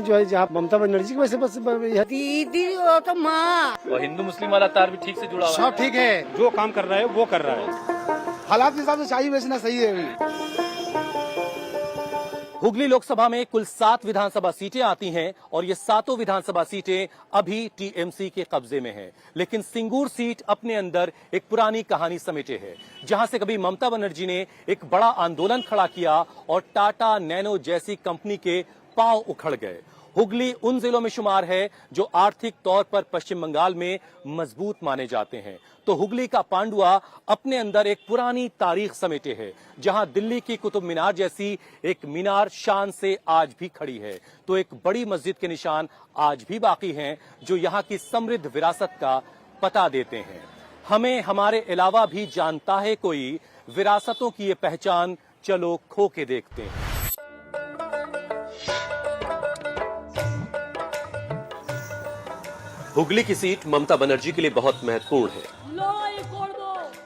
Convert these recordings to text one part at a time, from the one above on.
जो है जहाँ ममता बनर्जी की वजह से बस दीदी वो तो माँ। और हिंदू मुस्लिम वाला तार भी ठीक से जुड़ा हुआ है। सब ठीक है, जो काम कर रहा है वो कर रहा है। हालात के हिसाब से चाहिए बेचना सही है अभी। हुगली लोकसभा में कुल 7 विधानसभा सीटें आती हैं और ये 7 विधानसभा सीटें अभी टीएमसी के कब्जे में हैं। लेकिन सिंगूर सीट अपने अंदर एक पुरानी कहानी समेटे है, जहां से कभी ममता बनर्जी ने एक बड़ा आंदोलन खड़ा किया और टाटा नैनो जैसी कंपनी के पांव उखड़ गए। हुगली उन जिलों में शुमार है जो आर्थिक तौर पर पश्चिम बंगाल में मजबूत माने जाते हैं। तो हुगली का पांडुआ अपने अंदर एक पुरानी तारीख समेटे है, जहां दिल्ली की कुतुब मीनार जैसी एक मीनार शान से आज भी खड़ी है, तो एक बड़ी मस्जिद के निशान आज भी बाकी हैं जो यहां की समृद्ध विरासत का पता देते हैं। हमें हमारे अलावा भी जानता है कोई विरासतों की ये पहचान, चलो खो के देखते हैं। हुगली की सीट ममता बनर्जी के लिए बहुत महत्वपूर्ण है,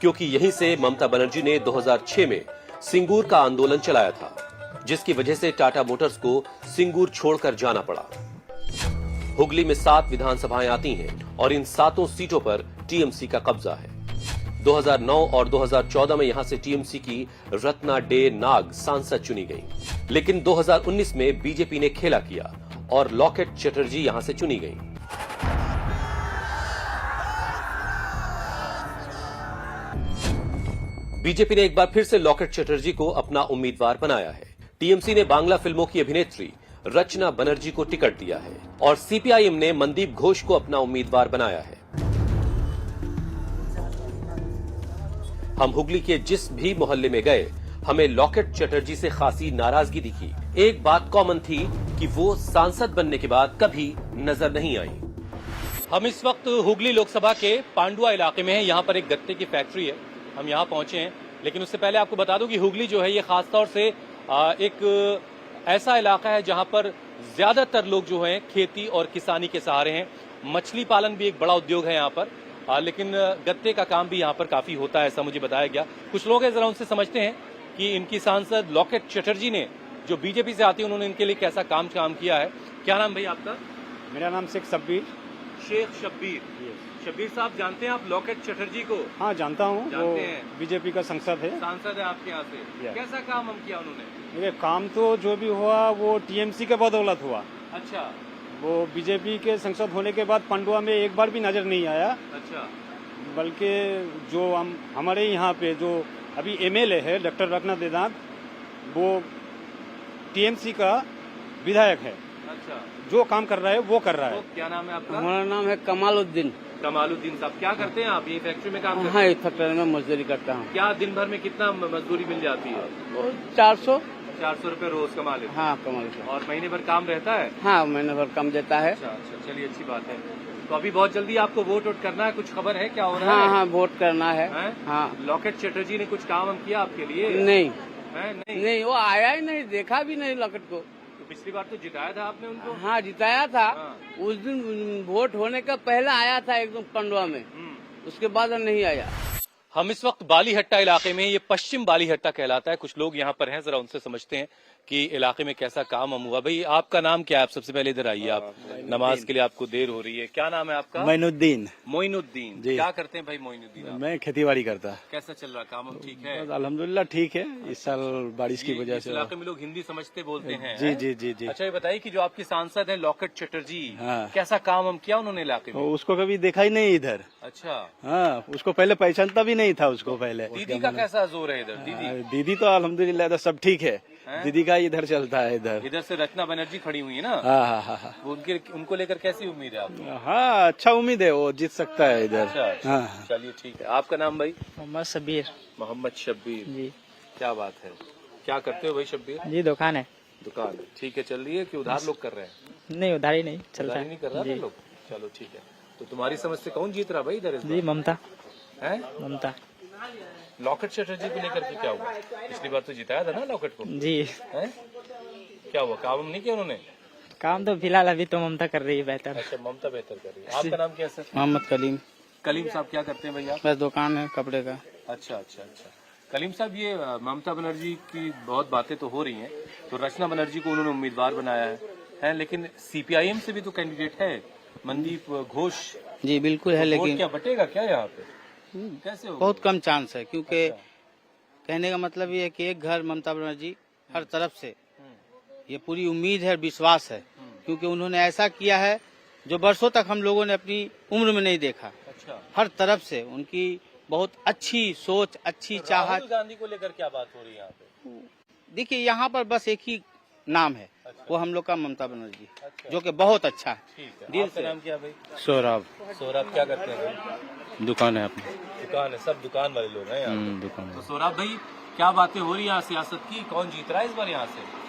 क्योंकि यहीं से ममता बनर्जी ने 2006 में सिंगूर का आंदोलन चलाया था, जिसकी वजह से टाटा मोटर्स को सिंगूर छोड़कर जाना पड़ा। हुगली में 7 विधानसभाएं आती हैं और इन 7 सीटों पर टीएमसी का कब्जा है। 2009 और 2014 में यहां से टीएमसी की रत्ना डे नाग सांसद चुनी गई, लेकिन 2019 में बीजेपी ने खेला किया और लॉकेट चटर्जी यहां से चुनी गई। बीजेपी ने एक बार फिर से लॉकेट चटर्जी को अपना उम्मीदवार बनाया है। टीएमसी ने बांग्ला फिल्मों की अभिनेत्री रचना बनर्जी को टिकट दिया है और सीपीआईएम ने मनदीप घोष को अपना उम्मीदवार बनाया है। हम हुगली के जिस भी मोहल्ले में गए, हमें लॉकेट चटर्जी से खासी नाराजगी दिखी। एक बात कॉमन थी कि वो सांसद बनने के बाद कभी नजर नहीं आई। हम इस वक्त हुगली लोकसभा के पांडुआ इलाके में हैं। यहाँ पर एक गत्ते की फैक्ट्री है, हम यहाँ पहुंचे हैं। लेकिन उससे पहले आपको बता दूं कि हुगली जो है ये खासतौर से एक ऐसा इलाका है जहां पर ज्यादातर लोग जो हैं खेती और किसानी के सहारे हैं। मछली पालन भी एक बड़ा उद्योग है यहाँ पर, लेकिन गत्ते का काम भी यहाँ पर काफी होता है, ऐसा मुझे बताया गया। कुछ लोग हैं, जरा उनसे समझते हैं कि इनकी सांसद लॉकेट चटर्जी ने, जो बीजेपी से आती है, उन्होंने इनके लिए कैसा काम किया है। क्या नाम भाई आपका? मेरा नाम शेख शब्बीर। शेख शब्बीर। शब्बीर साहब, जानते हैं आप लॉकेट चटर्जी को? हाँ, जानता हूँ। जानते हैं? बीजेपी का सांसद है। सांसद है आपके यहाँ से। कैसा काम हम किया उन्होंने? मेरे काम तो जो भी हुआ वो टीएमसी के बदौलत हुआ। अच्छा। वो बीजेपी के सांसद होने के बाद पांडुआ में एक बार भी नजर नहीं आया। अच्छा। बल्कि जो हमारे यहाँ पे जो अभी एमएलए है डॉक्टर रत्ना डे नाग, वो टीएमसी का विधायक है। अच्छा। जो काम कर रहा है वो कर रहा है। क्या नाम है आपका? हमारा नाम है कमालुद्दीन। कमालुद्दीन साहब, क्या करते हैं आप? ये फैक्ट्री में काम करते हैं? हाँ, इस फैक्ट्री में मजदूरी करता हूँ। क्या दिन भर में कितना मजदूरी मिल जाती है? 400 रुपए रोज कमा लेते हैं? हाँ, कमा लेते हैं। और महीने भर काम रहता है? हाँ, महीने भर कम देता है। अच्छा, चलिए, अच्छी बात है। तो अभी बहुत जल्दी आपको वोट करना है, कुछ खबर है क्या हो रहा है? हाँ, वोट करना है। हाँ। लॉकेट चटर्जी ने कुछ काम किया आपके लिए? नहीं, वो आया ही नहीं, देखा भी नहीं लॉकेट को। तो पिछली बार तो जिताया था आपने उनको? हाँ, जिताया था। हाँ। उस दिन वोट होने का पहले आया था एकदम पांडुआ में, उसके बाद नहीं आया। हम इस वक्त बालीहट्टा इलाके में, ये पश्चिम बालीहट्टा कहलाता है। कुछ लोग यहाँ पर हैं, जरा उनसे समझते हैं कि इलाके में कैसा काम हुआ। भाई, आपका नाम क्या है? आप सबसे पहले इधर आइए। आप नमाज के लिए आपको देर हो रही है। क्या नाम है आपका? मोइनुद्दीन। मोइनुद्दीन। क्या करते हैं भाई मोइनुद्दीन आप? मैं खेतीबाड़ी करता। कैसा चल रहा काम? ठीक है, अल्हम्दुलिल्लाह ठीक है। इस साल बारिश की वजह से इलाके में लोग हिंदी समझते बोलते हैं। जी जी जी जी। अच्छा, ये बताइए कि जो आपकी सांसद है लॉकेट चटर्जी, हाँ। कैसा काम किया उन्होंने इलाके में? उसको कभी देखा ही नहीं इधर। अच्छा। हाँ, उसको पहले पहचानता भी नहीं था उसको पहले। दीदी का कैसा जोर है इधर? दीदी तो अल्हम्दुलिल्लाह इधर सब ठीक है। दीदी का इधर चलता है। इधर से रचना बनर्जी खड़ी हुई है ना? हाँ। उनको लेकर कैसी उम्मीद है आपको? हाँ, अच्छा उम्मीद है, वो जीत सकता है इधर। अच्छा, हाँ। चलिए ठीक है। आपका नाम भाई? मोहम्मद शब्बीर। मोहम्मद शब्बीर जी। क्या बात है, क्या करते हो भाई शब्बीर? जी, दुकान है। दुकान है, ठीक है। चल रही है कि उधार लोग कर रहे हैं? नहीं, उधारी नहीं चलता है। नहीं कर रहा है लोग। चलो ठीक है। तो तुम्हारी समझ से कौन जीत रहा भाई इधर? जी, ममता। है ममता। लॉकेट चटर्जी को लेकर के क्या हुआ? पिछली बार तो जिताया था ना लॉकेट को? जी। है? क्या हुआ, काम नहीं किया उन्होंने? काम तो फिलहाल अभी तो ममता कर रही है बेहतर। अच्छा, ममता बेहतर कर रही है। आपका नाम क्या है सर? मोहम्मद कलीम। कलीम साहब, क्या करते हैं भैया? बस दुकान है कपड़े का। अच्छा। कलीम साहब, ये ममता बनर्जी की बहुत बातें तो हो रही हैं, तो रचना बनर्जी को उन्होंने उम्मीदवार बनाया है, लेकिन सीपीआईएम से भी तो कैंडिडेट है मनदीप घोष। जी बिल्कुल है, वोट लेकिन क्या बटेगा क्या यहाँ पे? कैसे होगा? बहुत कम चांस है, क्योंकि कहने का मतलब ये है कि एक घर ममता बनर्जी हर तरफ से, ये पूरी उम्मीद है, विश्वास है, क्योंकि उन्होंने ऐसा किया है जो वर्षों तक हम लोगों ने अपनी उम्र में नहीं देखा। अच्छा, हर तरफ से उनकी बहुत अच्छी सोच, अच्छी चाहत। राहुल गांधी को लेकर क्या बात हो रही है यहाँ पे? देखिए यहाँ पर बस एक ही नाम है, अच्छा। वो हम लोग का ममता बनर्जी, अच्छा। जो कि बहुत अच्छा है। ठीक है, दिल आपका से। नाम क्या भाई? सौरभ। सौरभ, क्या करते हैं भाई? दुकान है अपनी। दुकान है, सब दुकान वाले लोग हैं यहाँ पे। दुकान तो सौरभ भाई, क्या बातें हो रही है यहाँ सियासत की? कौन जीत रहा है इस बार यहाँ से?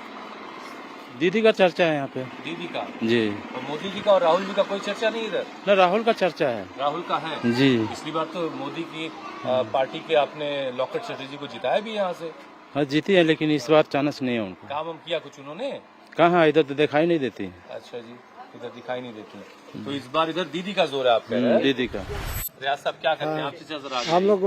दीदी का चर्चा है यहाँ पे। दीदी का? जी। और मोदी जी का और राहुल जी का कोई चर्चा नहीं इधर? न, राहुल का चर्चा है। राहुल का है जी। पिछली बार तो मोदी की पार्टी के आपने लॉकेट चटर्जी को जिताया भी यहाँ से। हाँ जीती है, लेकिन इस बार चांस नहीं है उनको। काम हम किया कुछ उन्होंने? कहाँ, इधर तो दिखाई नहीं देती। अच्छा जी, इधर दिखाई नहीं देती। तो इस बार इधर दीदी का जोर है, आप कह रहे हैं? दीदी का। रियाज साहब क्या करते हैं? आपसे जरा हम लोग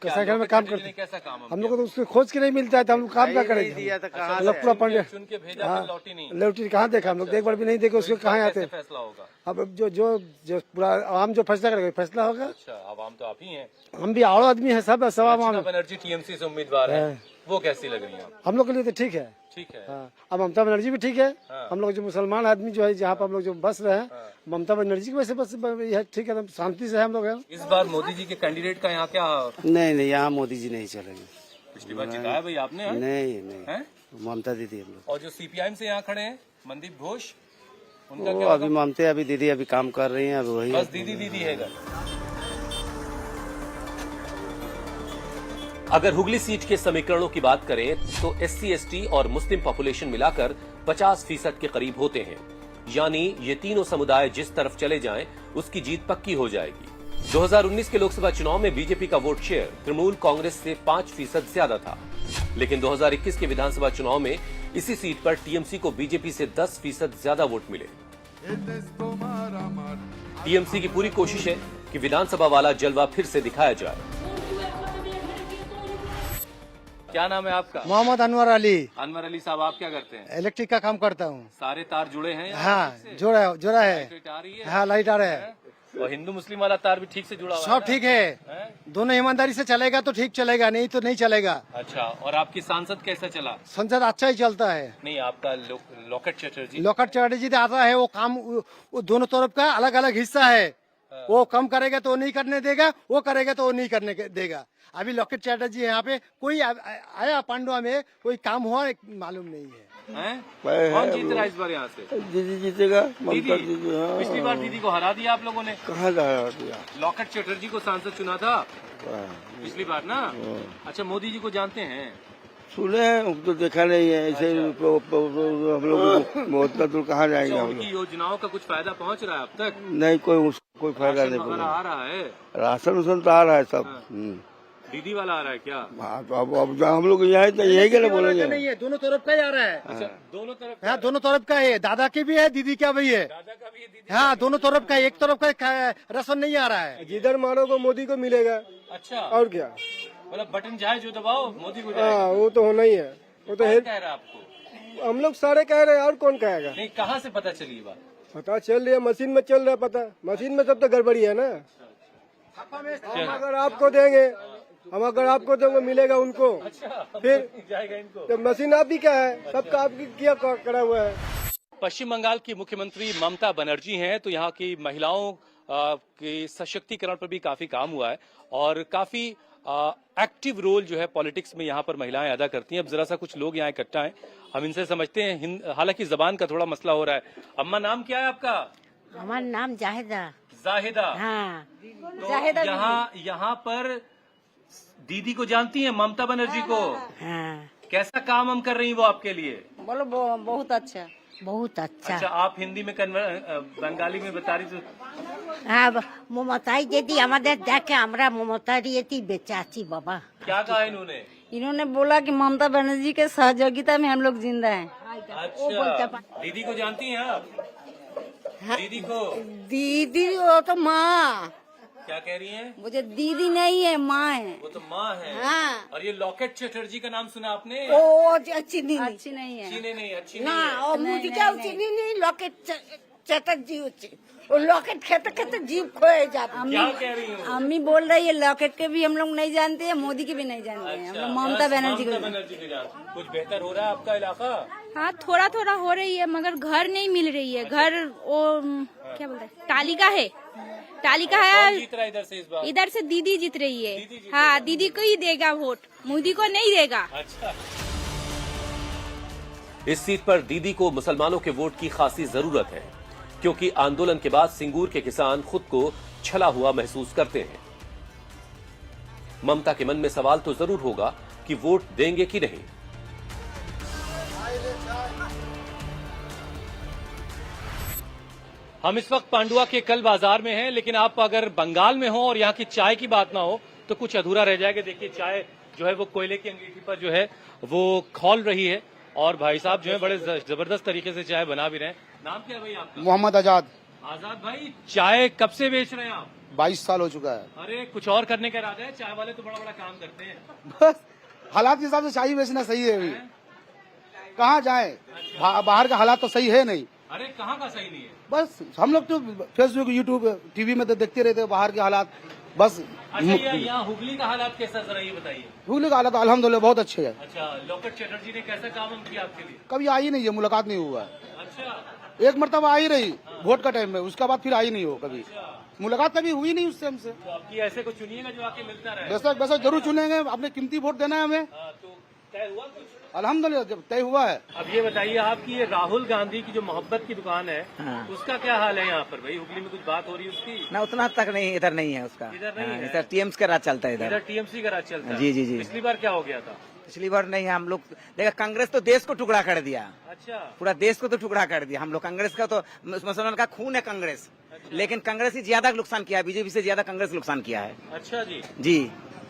कसाईघर में काम करते हैं। कैसा काम? हम लोग को तो उसको खोज के नहीं मिलता है तो हम लोग काम क्या करेंगे? दिया तो कहाँ हम लोग पूरा पंडे चुन के भेजा फिर लौटी नहीं? लौटी कहाँ देखा हम लोग, एक बार भी नहीं देखे उसको, कहाँ आते कैसे फैसला होगा? अब जो जो जो पूरा आवाम जो फैसला करेगा फैसला होगा। अच्छा, आवाम तो आप ही हैं। हम भी आड़ो आदमी है, सब आवाम। रचना बनर्जी टीएमसी से उम्मीदवार है, वो कैसी लग रही है? हम लोग के लिए तो ठीक है। ठीक है। हाँ, अब ममता बनर्जी भी ठीक है। हाँ। हम लोग जो मुसलमान आदमी जो है जहाँ पर हम लोग जो बस रहे हैं, ममता बनर्जी की वजह से बस यह ठीक है, शांति से है हम लोग हैं। इस बार मोदी जी के कैंडिडेट का यहाँ क्या? नहीं नहीं, यहाँ मोदी जी नहीं चलेंगे। पिछली बार जिताया भाई आपने, हैं? नहीं नहीं, हैं? ममता दीदी हम लोग। और जो सीपीआईएम से यहाँ खड़े हैं मनदीप घोष, उनका वो क्या अभी होगा? ममता अभी दीदी अभी काम कर रही हैं, अभी वही बस दीदी दीदी है इधर। अगर हुगली सीट के समीकरणों की बात करें तो एससी, एसटी और मुस्लिम पॉपुलेशन मिलाकर 50% के करीब होते हैं, यानी ये तीनों समुदाय जिस तरफ चले जाएं उसकी जीत पक्की हो जाएगी। 2019 के लोकसभा चुनाव में बीजेपी का वोट शेयर तृणमूल कांग्रेस से 5% ज्यादा था, लेकिन 2021 के विधानसभा चुनाव में इसी सीट पर टीएमसी को बीजेपी से 10% ज्यादा वोट मिले। टीएमसी की पूरी कोशिश है कि विधानसभा वाला जलवा फिर से दिखाया जाए। क्या नाम है आपका? मोहम्मद अनवर अली। अनवर अली साहब, आप क्या करते हैं? इलेक्ट्रिक का काम करता हूँ। सारे तार जुड़े हैं यहाँ हाँ, ठीक से? जोड़ा है। लाइट आ रही है? हाँ, लाइट आ रहा है। और हिंदू मुस्लिम वाला तार भी ठीक से जुड़ा हुआ है सब ठीक है, हैं? दोनों ईमानदारी से चलेगा तो ठीक चलेगा, नहीं तो नहीं चलेगा। अच्छा, और आपकी सांसद कैसा चला? संसद अच्छा ही चलता है। नहीं, आपका लॉकेट चटर्जी। लॉकेट चटर्जी आता है, वो काम वो दोनों तरफ का अलग अलग हिस्सा है। वो कम करेगा तो वो नहीं करने देगा, वो करेगा तो वो नहीं करने देगा। अभी लॉकेट चटर्जी यहाँ पे कोई आया पांडवा में, कोई काम हुआ मालूम नहीं है। हैं? कौन जीत रहा है इस बार यहाँ से? दीदी जीतेगा। दीदी? पिछली बार दीदी को हरा दिया आप लोगों ने। कहाँ दिया? लॉकेट चटर्जी को सांसद चुना था पिछली बार ना। अच्छा, मोदी जी को जानते हैं? सुने हैं, तो देखा नहीं है ऐसे। हम लोग उतना दूर कहाँ जाएंगे हम उनकी योजनाओं का कुछ फायदा पहुँच रहा है अब तक? लोग? नहीं, कोई फायदा राशन नहीं वगैरह पड़ा। आ रहा है? राशन उसन तो आ रहा है सब। दीदी वाला आ रहा है क्या? हाँ, तो अब हम लोग यहाँ तो यही के लिए बोलेंगे। नहीं है, दोनों तरफ का ही आ रहा है। अच्छा, दोनों तरफ? हाँ, दोनों तरफ का है, दादा की भी है, दीदी का भी है। दादा का भी है, दीदी? हाँ, दोनों तरफ का, एक तरफ का राशन नहीं आ रहा है। जिधर मारोगे मोदी को मिलेगा, अच्छा, और क्या? मतलब बटन जाए जो दबाओ मोदी को जाएगा। हाँ, वो तो होना ही है। वो तो कौन कह रहा है आपको? हम लोग सारे कह रहे हैं, और कौन कहेगा? नहीं, कहाँ से पता चली ये बात? पता चल रही है, मशीन में चल रहा है पता। मशीन में सब तो गड़बड़ी है ना। हम अगर आपको देंगे मिलेगा उनको। अच्छा, फिर जाएगा इनको। तो मशीन आप भी क्या है, सबका आपकी किया करा हुआ है। पश्चिम बंगाल की मुख्यमंत्री ममता बनर्जी हैं, तो यहाँ की महिलाओं के सशक्तिकरण पर भी काफी काम हुआ है और काफी एक्टिव रोल जो है पॉलिटिक्स में यहाँ पर महिलाएं अदा करती हैं। अब जरा सा कुछ लोग यहाँ इकट्ठा हैं, हम इनसे समझते हैं। हालांकि जबान का थोड़ा मसला हो रहा है। अम्मा, नाम क्या है आपका? हमारा नाम जाहिदा। जाहिदा। हाँ, तो यहाँ पर दीदी को जानती हैं, ममता बनर्जी को? हाँ। कैसा काम हम कर रही हैं वो आपके लिए? बोलो बहुत अच्छा, बहुत अच्छा। अच्छा, आप हिंदी में बंगाली में बता रही तो? हाँ, ममताई दीदी हमारे देखे हमरा ममता दिए बेचाची बाबा। क्या कहा इन्होंने? इन्होंने बोला कि ममता बनर्जी के सहयोगिता में हम लोग जिंदा हैं। अच्छा, दीदी को जानती हैं आप? दीदी को? दीदी वो तो माँ। क्या कह रही हैं? मुझे दीदी नहीं है, माँ है। वो तो माँ है। हाँ। और ये लॉकेट चटर्जी का नाम सुना आपने? ओ अच्छी नहीं है। चीने नहीं, अच्छी ना नहीं है। और मुझे क्या उची नहीं लॉकेट चटर्जी उची वो लॉकेट खेते खेते जीप खोए जाता। क्या कह रही हूँ? अम्मी बोल रही है लॉकेट के भी हम लोग नहीं जानते हैं, मोदी के भी नहीं जानते हैं, हम लोग ममता बनर्जी को। कुछ बेहतर हो रहा है आपका इलाका? हाँ थोड़ा थोड़ा हो रही है, मगर घर नहीं मिल रही है। घर वो क्या बोलते हैं, तालिका है, तालिका है। जीत रहा है इधर से इस बार? इधर से दीदी जीत रही है। हाँ दीदी को ही देगा वोट, मोदी को नहीं देगा। अच्छा। इस सीट पर दीदी को मुसलमानों के वोट की खासी जरूरत है, क्योंकि आंदोलन के बाद सिंगूर के किसान खुद को छला हुआ महसूस करते हैं। ममता के मन में सवाल तो जरूर होगा कि वोट देंगे कि नहीं। हम इस वक्त पांडुआ के कल बाजार में हैं, लेकिन आप अगर बंगाल में हो और यहाँ की चाय की बात ना हो तो कुछ अधूरा रह जाएगा। देखिए चाय जो है वो कोयले की अंगीठी पर जो है वो खौल रही है और भाई साहब जो है बड़े जबरदस्त तरीके से चाय बना भी रहे हैं। नाम क्या है भाई आपका? मोहम्मद आजाद। आजाद भाई, चाय कब से बेच रहे हैं आप? 22 साल हो चुका है। अरे कुछ और करने का इरादा है? चाय वाले तो बड़ा बड़ा काम करते हैं। बस हालात के हिसाब से चाय बेचना सही है। अभी कहाँ जाए, बाहर का हालात तो सही है नहीं। अरे कहाँ का सही नहीं है? बस हम लोग तो फेसबुक यूट्यूब टीवी में तो देखते रहते हैं बाहर के हालात। बस अच्छा यहाँ हुगली का हालात कैसा, जरा ये बताइए। हुगली का हालात अल्हम्दुलिल्लाह बहुत अच्छे है। अच्छा, लॉकेट चटर्जी ने कैसा काम किया आपके लिए? कभी आई नहीं है, मुलाकात नहीं हुआ है। अच्छा, एक मरतबा आई रही वोट का टाइम में, उसके बाद फिर आई नहीं हो कभी। मुलाकात कभी हुई नहीं उससे हमसे। तो आपकी ऐसे को चुनिएगा जो आके मिलता रहे। वैसा जरूर चुनेंगे, अपने कीमती वोट देना है हमें। तो तय हुआ कुछ? अल्हम्दुलिल्लाह जब तय हुआ है। अब ये बताइए आपकी ये राहुल गांधी की जो मोहब्बत की दुकान है, उसका क्या हाल है यहाँ पर भाई? हुगली में कुछ बात हो रही है उसकी? ना उतना तक नहीं, इधर नहीं है उसका। इधर नहीं है? इधर टीएमसी का राज चलता है इधर टीएमसी का राज चलता है। जी जी जी। पिछली बार क्या हो गया था? पिछली बार नहीं है, हम लोग देखा कांग्रेस तो देश को टुकड़ा कर दिया। अच्छा, पूरा देश को तो टुकड़ा कर दिया। हम लोग कांग्रेस का तो मुसलमान का खून है कांग्रेस, लेकिन कांग्रेस ही ज्यादा नुकसान किया है, बीजेपी से ज्यादा कांग्रेस नुकसान किया है। अच्छा जी जी,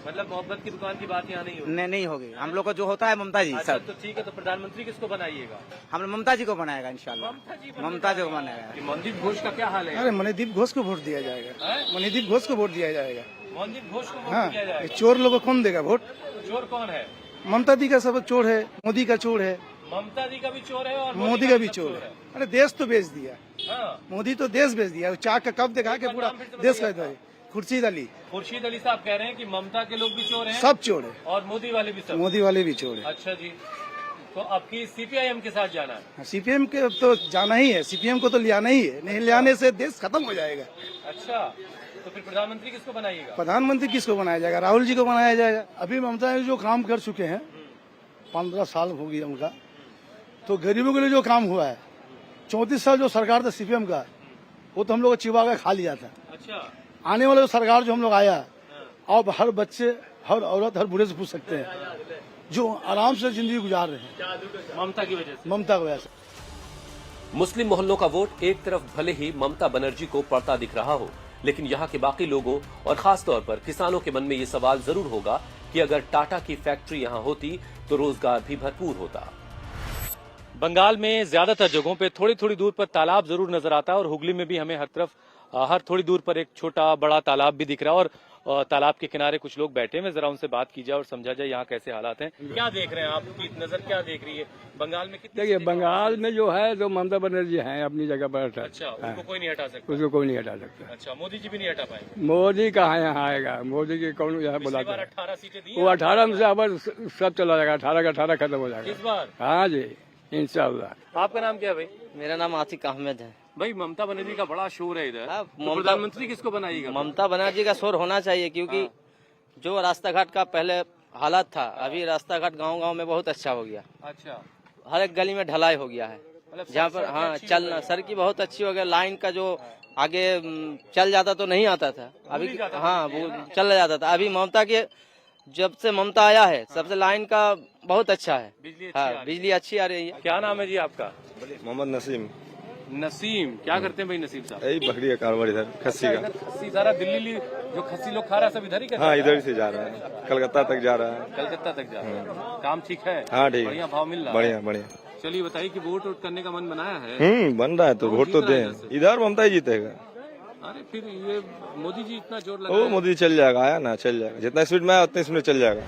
मतलब मोहब्बत की दुकान की बात यहाँ नहीं होगी? नहीं होगी। हम लोग को जो होता है ममता जी अच्छा, सब। तो ठीक है, तो प्रधानमंत्री किसको बनाइएगा? हम लोग ममता जी को बनाएगा इंशाल्लाह। ममता जी को बनाएगा। मनदीप घोष का क्या हाल है? अरे मणिदीप घोष को वोट दिया जाएगा। मणिदीप घोष को वोट दिया जाएगा। मनदीप घोष को हाँ, वोट दिया जाएगा। चोर लोगों को कौन देगा वोट? चोर कौन है? ममता दी का सब चोर है, मोदी का चोर है, ममता जी का भी चोर है और मोदी का भी चोर है। अरे देश तो बेच दिया, हाँ। मोदी तो देश बेच दिया। चाक का कप दिखा के पूरा देश का दे। खुर्शीद अली साहब कह रहे हैं कि ममता के लोग भी चोर हैं, सब चोर है, और मोदी वाले भी सब। मोदी वाले भी चोर है। अच्छा जी, तो आपकी सीपीआईएम के साथ जाना है? सीपीएम के तो जाना ही है, सीपीएम को तो लियाना ही है, नहीं लियाने से देश खत्म हो जाएगा। अच्छा, तो फिर प्रधानमंत्री किसको बनाइएगा? प्रधानमंत्री किसको बनाया जाएगा? राहुल जी को बनाया जाएगा। अभी ममता जी जो काम कर चुके हैं, 15 साल हो गया उनका, तो गरीबों के लिए जो काम हुआ है, 34 साल जो सरकार था सीपीएम का, वो तो हम लोग चिबा के खा लिया था। अच्छा, आने वाले जो सरकार जो हम लोग आया, अब हर बच्चे, हर औरत, हर बूढ़े से पूछ सकते हैं, जो आराम से जिंदगी गुजार रहे हैं ममता की वजह से। ममता की वजह से। मुस्लिम मोहल्लों का वोट एक तरफ भले ही ममता बनर्जी को पड़ता दिख रहा हो, लेकिन यहाँ के बाकी लोगों और खास तौर पर किसानों के मन में ये सवाल जरूर होगा कि अगर टाटा की फैक्ट्री यहाँ होती तो रोजगार भी भरपूर होता। बंगाल में ज्यादातर जगहों पे थोड़ी थोड़ी दूर पर तालाब जरूर नजर आता है, और हुगली में भी हमें हर तरफ हर थोड़ी दूर पर एक छोटा बड़ा तालाब भी दिख रहा है, और तालाब के किनारे कुछ लोग बैठे हैं। जरा उनसे बात की जाए और समझा जाए यहाँ कैसे हालात हैं। क्या देख रहे हैं, आपकी नजर क्या देख रही है? बंगाल में कितनी? देखिए बंगाल में जो है, जो ममता बनर्जी हैं अपनी जगह पर। अच्छा, उसको कोई नहीं हटा सकता? उसको कोई नहीं हटा सकता। अच्छा, मोदी जी भी नहीं हटा पाएंगे? मोदी कहाँ यहाँ आएगा? मोदी की कौन यहाँ बुलाता है? 18 सीटें दी, वो 18 में से अब सब चला जाएगा, 18 का 18 खत्म हो जाएगा इस बार। हाँ जी, इंशाल्लाह। आपका नाम क्या है भाई? मेरा नाम आतिक अहमद है। भाई ममता बनर्जी का बड़ा शोर है इधर, तो ममता- प्रधानमंत्री किसको बनाइएगा? ममता बनर्जी का शोर होना चाहिए, क्योंकि जो रास्ता घाट का पहले हालत था, अभी रास्ता घाट गांव-गांव में बहुत अच्छा हो गया। अच्छा, हर एक गली में ढलाई हो गया है, जहाँ पर हाँ चलना सड़क की बहुत अच्छी हो गया। लाइन का जो आगे चल जाता तो नहीं आता था, अभी हाँ वो चल जाता था। अभी ममता के जब से ममता आया है, सबसे लाइन का बहुत अच्छा है। हाँ, बिजली अच्छी आ रही है। क्या नाम है जी आपका? मोहम्मद नसीम। नसीम, क्या करते हैं भाई नसीम साहब? यही बकरी का कारोबार इधर, खस्सी का। खस्सी सारा दिल्ली जो खस्सी लोग खा रहा है सब इधर ही करता है? हाँ, इधर से जा रहा है, कलकत्ता तक जा रहा है। कलकत्ता तक जा रहा है। काम ठीक है? हाँ ठीक, बढ़िया भाव मिल रहा है? बढ़िया बढ़िया। चलिए बताइए कि वोट करने का मन बनाया है? बन रहा है तो वोट तो दे। इधर ममता ही जीतेगा। अरे फिर ये मोदी जी इतना जोर वो मोदी चल जाएगा, आया ना चल जाएगा, जितना स्पीड में आया उतनी स्पीड में चल जाएगा।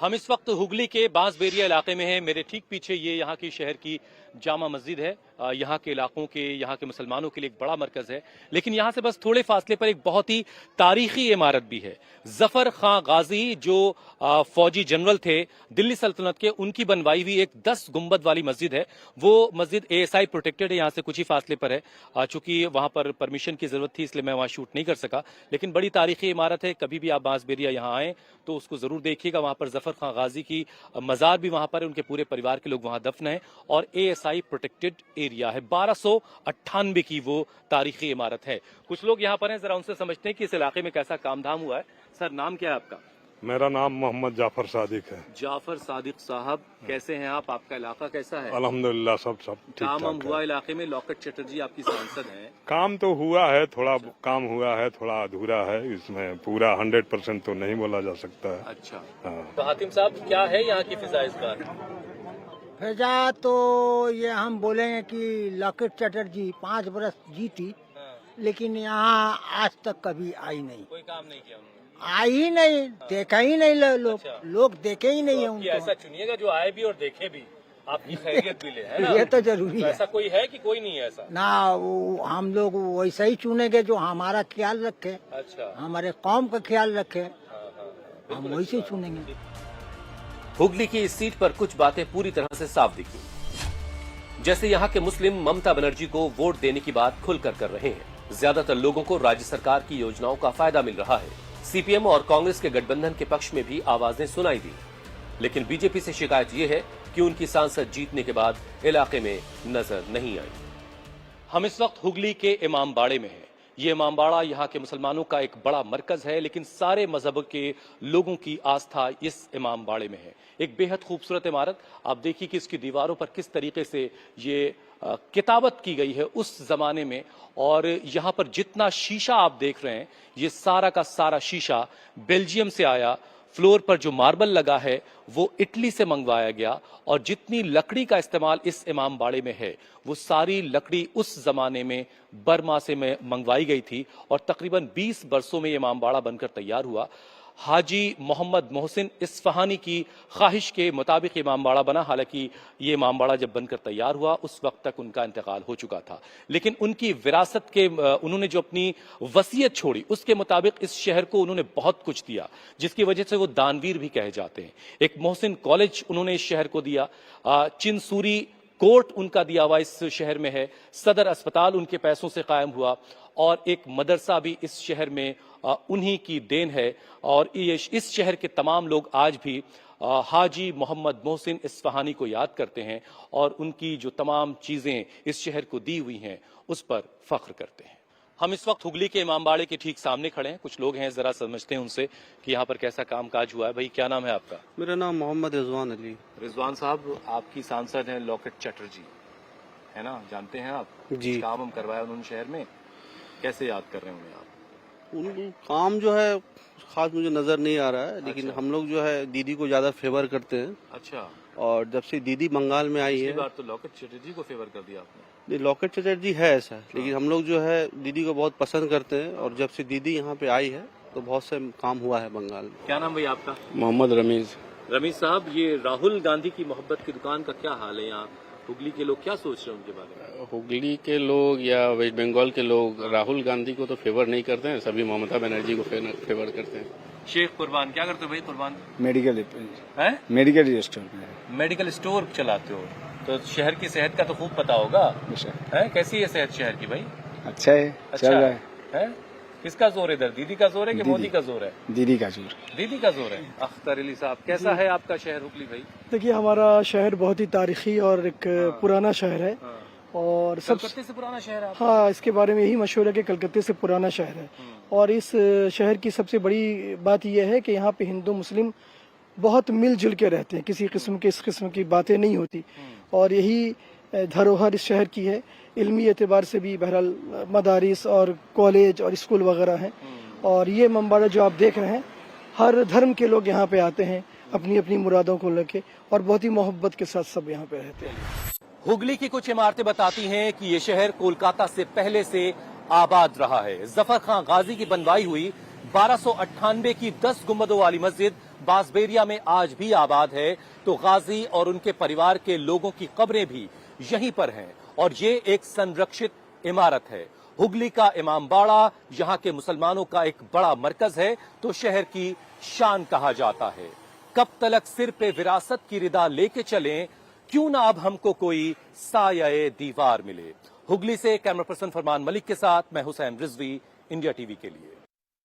हम इस वक्त हुगली के बांसबेरिया इलाके में हैं। मेरे ठीक पीछे ये यहाँ की शहर की जामा मस्जिद है। यहाँ के इलाकों के, यहाँ के मुसलमानों के लिए एक बड़ा मरकज है। लेकिन यहाँ से बस थोड़े फासले पर एक बहुत ही तारीखी इमारत भी है। जफर खां गाजी जो फौजी जनरल थे दिल्ली सल्तनत के, उनकी बनवाई हुई एक 10 गुंबद वाली मस्जिद है। वो मस्जिद ASI प्रोटेक्टेड है, यहाँ से कुछ ही फासले पर है। चूंकि वहां पर परमिशन की जरूरत थी इसलिए मैं वहां शूट नहीं कर सका। लेकिन बड़ी तारीखी इमारत है। कभी भी आप बांसबेरिया यहाँ आए तो उसको जरूर देखिएगा। वहां पर जफर खां गाजी की मजार भी वहां पर है, उनके पूरे परिवार के लोग वहां दफन है और ASI प्रोटेक्टेड एरिया है। 1298 की वो तारीखी इमारत है। कुछ लोग यहाँ पर हैं, जरा उनसे समझते हैं कि इस इलाके में कैसा काम धाम हुआ है। सर, नाम क्या है आपका? मेरा नाम मोहम्मद जाफर सादिक है। जाफर सादिक साहब, कैसे हैं आप? आपका इलाका कैसा है? अल्हम्दुलिल्लाह सब ठीक काम ठाक हुआ है। इलाके में? लॉकेट चटर्जी आपकी सांसद हैं। काम तो हुआ है, थोड़ा काम हुआ है, थोड़ा अधूरा है। इसमें पूरा 100% तो नहीं बोला जा सकता है। अच्छा, हाँ। तो हातिम साहब, क्या है यहाँ की फिजा इस बार? फिजा तो ये हम बोलेंगे कि लॉकेट चटर्जी 5 बरस जीती, लेकिन यहाँ आज तक कभी आई नहीं। कोई काम नहीं किया उन्होंने? आई ही नहीं, देखा ही नहीं लोग देखे ही नहीं है उनको। ऐसा चुनिएगा जो आए भी और देखे भी, आपकी खैरियत भी ले, है ना? ये तो जरूरी है। ऐसा कोई है कि कोई नहीं है ऐसा? ना, वो हम लोग वैसा ही चुनेंगे जो हमारा ख्याल रखे, अच्छा, हमारे कौम का ख्याल रखे, हम वैसे चुनेंगे। हुगली की इस सीट पर कुछ बातें पूरी तरह से साफ दिखी। जैसे यहाँ के मुस्लिम ममता बनर्जी को वोट देने की बात खुलकर कर रहे हैं। ज्यादातर लोगों को राज्य सरकार की योजनाओं का फायदा मिल रहा है। CPM और कांग्रेस के गठबंधन के पक्ष में भी आवाजें सुनाई दी। लेकिन बीजेपी से शिकायत यह है कि उनकी सांसद जीतने के बाद इलाके में नजर नहीं आई। हम इस वक्त हुगली के इमामबाड़े में हैं। ये इमामबाड़ा यहाँ के मुसलमानों का एक बड़ा मरकज है, लेकिन सारे मजहब के लोगों की आस्था इस इमामबाड़े में है। एक बेहद खूबसूरत इमारत। आप देखिए कि इसकी दीवारों पर किस तरीके से ये किताबत की गई है उस जमाने में। और यहाँ पर जितना शीशा आप देख रहे हैं, ये सारा का सारा शीशा बेल्जियम से आया। फ्लोर पर जो मार्बल लगा है वो इटली से मंगवाया गया। और जितनी लकड़ी का इस्तेमाल इस इमामबाड़े में है, वो सारी लकड़ी उस जमाने में बर्मा से मंगवाई गई थी। और तकरीबन 20 बरसों में ये इमामबाड़ा बनकर तैयार हुआ। हाजी मोहम्मद मोहसिन इस्फहानी की ख्वाहिश के मुताबिक इमामबाड़ा बना। हालांकि ये इमामबाड़ा जब बनकर तैयार हुआ उस वक्त तक उनका इंतकाल हो चुका था। लेकिन उनकी विरासत के उन्होंने जो अपनी वसीयत छोड़ी उसके मुताबिक इस शहर को उन्होंने बहुत कुछ दिया, जिसकी वजह से वो दानवीर भी कहे जाते हैं। एक मोहसिन कॉलेज उन्होंने इस शहर को दिया। चिनसूरी कोर्ट उनका दिया हुआ इस शहर में है। सदर अस्पताल उनके पैसों से कायम हुआ। और एक मदरसा भी इस शहर में उन्हीं की देन है। और इस शहर के तमाम लोग आज भी हाजी मोहम्मद मोहसिन इस्फहानी को याद करते हैं और उनकी जो तमाम चीजें इस शहर को दी हुई हैं उस पर फख्र करते हैं। हम इस वक्त हुगली के इमामबाड़े के ठीक सामने खड़े हैं। कुछ लोग हैं, जरा समझते हैं उनसे कि यहाँ पर कैसा कामकाज हुआ है। भाई, क्या नाम है आपका? मेरा नाम मोहम्मद रिजवान अली। रिजवान साहब, आपकी सांसद हैं लॉकेट चटर्जी, है ना? जानते हैं आप? जी। काम हम करवाया उन्होंने शहर में, कैसे याद कर रहे हैं उन्हें आप? उन काम जो है खास मुझे नजर नहीं आ रहा है, लेकिन हम लोग जो है दीदी को ज्यादा फेवर करते हैं। अच्छा। और जब से दीदी बंगाल में आई है, बार तो लॉकेट चटर्जी को फेवर कर दिया आपने। नहीं, लॉकेट चटर्जी है ऐसा, लेकिन हम लोग जो है दीदी को बहुत पसंद करते हैं। और जब से दीदी यहाँ पे आई है तो बहुत से काम हुआ है बंगाल में। क्या नाम भाई आपका? मोहम्मद रमीज। रमीज साहब, ये राहुल गांधी की मोहब्बत की दुकान का क्या हाल है? यहाँ हुगली के लोग क्या सोच रहे हैं उनके बारे में? हुगली के लोग या वेस्ट बंगाल के लोग राहुल गांधी को तो फेवर नहीं करते हैं, सभी ममता बनर्जी को फेवर करते हैं। शेख कुर्बान, क्या करते हो भाई कुर्बान? मेडिकल स्टोर में मेडिकल स्टोर चलाते हो, तो शहर की सेहत का तो खूब पता होगा है? कैसी है सेहत शहर की भाई? अच्छा है, अच्छा चल रहा है? किसका जोर है इधर? दीदी का जोर है कि मोदी का जोर है? दीदी का जोर। दीदी का जोर है। अख्तर अली साहब, कैसा है आपका शहर हुगली भाई? देखिए, हमारा शहर बहुत ही तारीखी और एक पुराना शहर है। और कलकत्ते से पुराना शहर है? हाँ, इसके बारे में यही मशहूर है कि कलकत्ते से पुराना शहर है। और इस शहर की सबसे बड़ी बात यह है कि यहाँ पे हिंदू मुस्लिम बहुत मिलजुल के रहते हैं, किसी किस्म के इस किस्म की बातें नहीं होती। और यही धरोहर इस शहर की है। इल्मी एतबार से भी बहरहाल मदारिस और कॉलेज और स्कूल वगैरह हैं। और ये इमामबाड़ा जो आप देख रहे हैं, हर धर्म के लोग यहाँ पे आते हैं अपनी अपनी मुरादों को लेके, और बहुत ही मोहब्बत के साथ सब यहाँ पे रहते हैं। हुगली की कुछ इमारतें बताती हैं कि ये शहर कोलकाता से पहले से आबाद रहा है। जफर खान गाजी की बनवाई हुई 1298 की 10 गुंबदों वाली मस्जिद बासबेरिया में आज भी आबाद है, तो गाजी और उनके परिवार के लोगों की कब्रें भी यहीं पर हैं और ये एक संरक्षित इमारत है। हुगली का इमाम बाड़ा यहां के मुसलमानों का एक बड़ा मरकज है, तो शहर की शान कहा जाता है। कब तलक सिर पे विरासत की रिदा लेके चलें, क्यों ना अब हमको कोई साये दीवार मिले। हुगली से कैमरा पर्सन फरमान मलिक के साथ मैं हुसैन रिजवी, इंडिया टीवी के लिए।